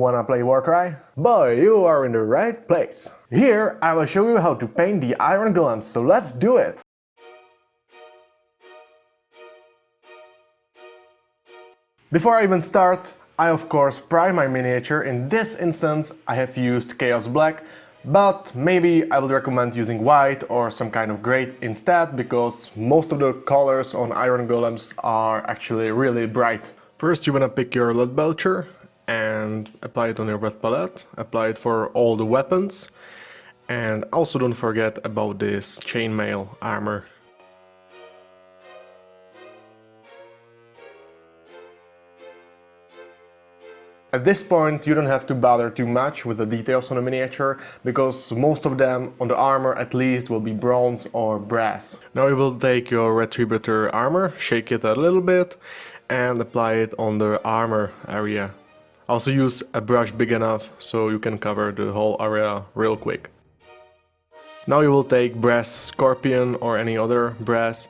wanna play Warcry? Boy, you are in the right place! Here I will show you how to paint the Iron Golems, so let's do it! Before I even start, I of course prime my miniature. In this instance I have used Chaos Black, but maybe I would recommend using white or some kind of grey instead, because most of the colors on Iron Golems are actually really bright. First you wanna pick your lead belcher and apply it on your red palette, apply it for all the weapons, and also don't forget about this chainmail armor. At this point you don't have to bother too much with the details on the miniature, because most of them on the armor at least will be bronze or brass. Now you will take your retributor armor, shake it a little bit and apply it on the armor area. Also use a brush big enough so you can cover the whole area real quick. Now you will take brass scorpion or any other brass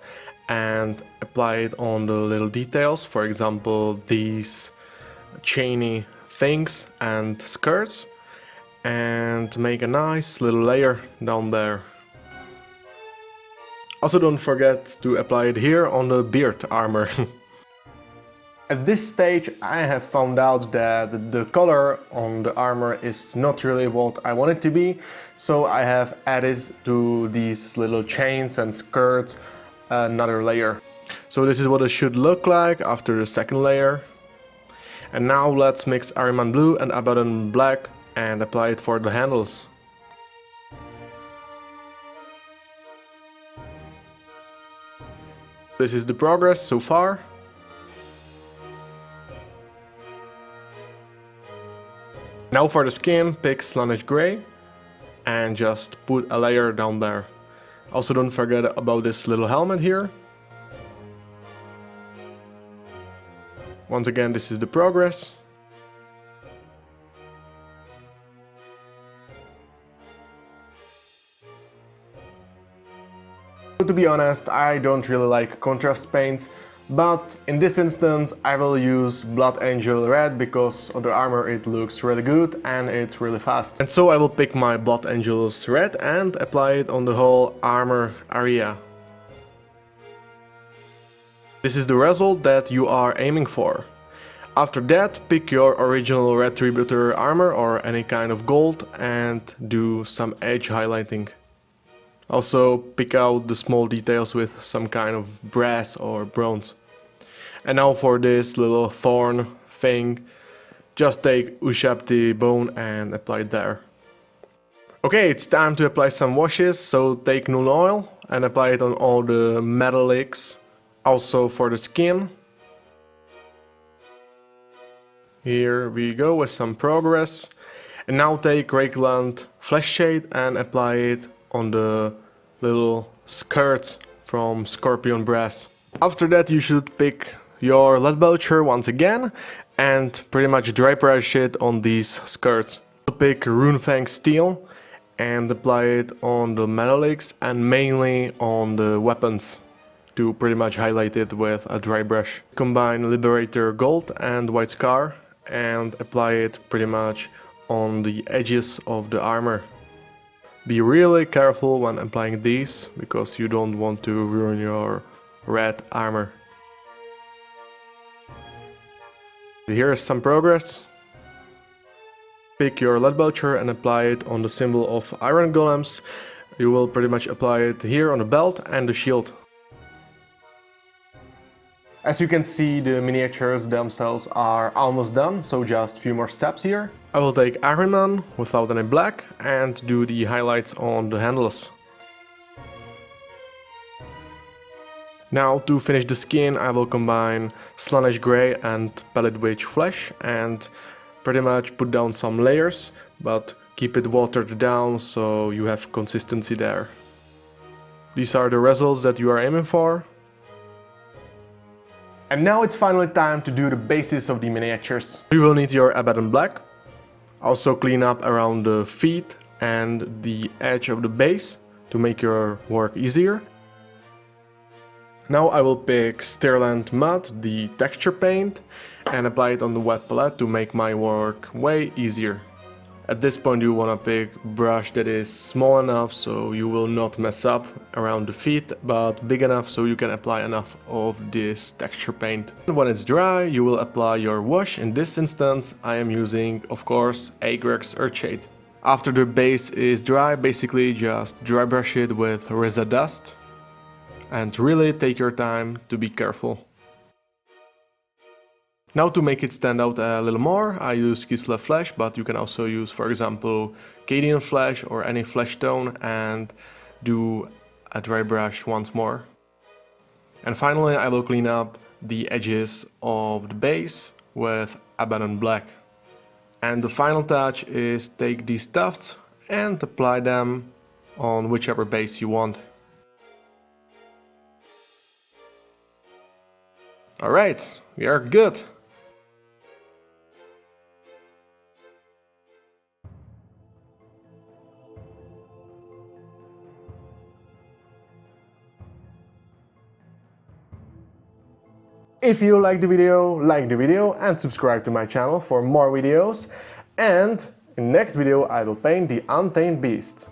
and apply it on the little details, for example these chainy things and skirts, and make a nice little layer down there. Also don't forget to apply it here on the beard armor. At this stage I have found out that the color on the armor is not really what I want it to be, so I have added to these little chains and skirts another layer. So this is what it should look like after the second layer. And now let's mix Ahriman blue and Abaddon black and apply it for the handles. This is the progress so far. Now for the skin, pick Slaanesh Grey and just put a layer down there. Also don't forget about this little helmet here. Once again, this is the progress. To be honest, I don't really like contrast paints, but in this instance I will use Blood Angel Red because on the armor it looks really good and it's really fast. And so I will pick my Blood Angels Red and apply it on the whole armor area. This is the result that you are aiming for. After that, pick your original Retributor armor or any kind of gold and do some edge highlighting. Also pick out the small details with some kind of brass or bronze. And now for this little thorn thing, just take Ushabti bone and apply it there. Okay, it's time to apply some washes, so take Nuln Oil and apply it on all the metallics. Also for the skin. Here we go with some progress. And now take Rakeland Flesh Shade and apply it on the little skirts from Scorpion Brass. After that you should pick your lead belcher once again and pretty much dry brush it on these skirts. Pick Runefang Steel and apply it on the metallics and mainly on the weapons to pretty much highlight it with a dry brush. Combine Liberator Gold and White Scar and apply it pretty much on the edges of the armor. Be really careful when applying these, because you don't want to ruin your red armor. Here is some progress. Pick your lead belcher and apply it on the symbol of Iron Golems. You will pretty much apply it here on the belt and the shield. As you can see, the miniatures themselves are almost done, so just a few more steps here. I will take Ahriman without any black and do the highlights on the handles. Now to finish the skin I will combine Slaanesh Grey and Pallid Witch Flesh and pretty much put down some layers, but keep it watered down so you have consistency there. These are the results that you are aiming for. And now it's finally time to do the basis of the miniatures. You will need your Abaddon Black. Also clean up around the feet and the edge of the base to make your work easier. Now I will pick Stirland Mud, the texture paint, and apply it on the wet palette to make my work way easier. At this point you want to pick a brush that is small enough so you will not mess up around the feet, but big enough so you can apply enough of this texture paint. And when it's dry you will apply your wash. In this instance I am using, of course, Agrex Earthshade. After the base is dry, basically just dry brush it with Reza Dust and really take your time to be careful. Now to make it stand out a little more, I use Kislev Flash, but you can also use, for example, Cadian Flash or any flash tone and do a dry brush once more. And finally I will clean up the edges of the base with Abaddon Black. And the final touch is take these tufts and apply them on whichever base you want. Alright, we are good! If you like the video and subscribe to my channel for more videos. And in the next video I will paint the Untamed Beasts.